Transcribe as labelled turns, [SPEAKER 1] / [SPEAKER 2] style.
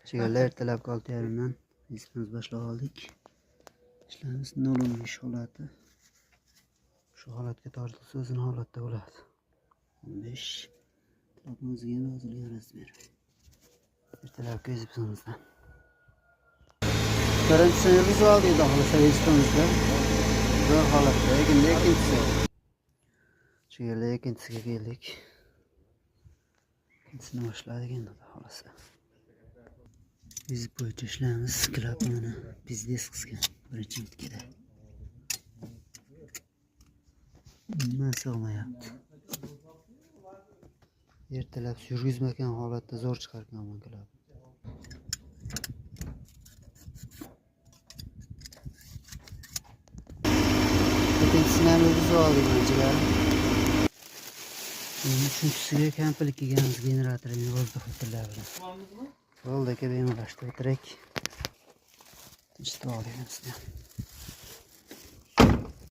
[SPEAKER 1] Sigirlar ertalabki 6:30dan ishimiz boshlab oldik. İşlerimiz nolunmuş holati. Şu holatga tortilsa o'zini holatda bo'ladi. 15. Tabimizga yozilgan razmer. Ertalabki izimizdan. Birinchisi vizual deydi xohlasa istimizda. Bu holatda endi ikkinchisi. Sigirlar ikkinchisiga keldik. İkincisini boshladik endi xohlasa. Biz bo'yicha ishlaymiz. Klapani biznes qisgan birinchi nutkada. Nima sig'mayapti. Ertalab yurgizmagan holatda zo'r chiqarganman klap. Ikkinchisini ham vizual deymanchilar. Uchinchisiga kamplik kelganmiz generatorni vozdux o'tirlar bilan. Bo'ldi aka bemalashtirib o'tirak. Tinchitib olaylik.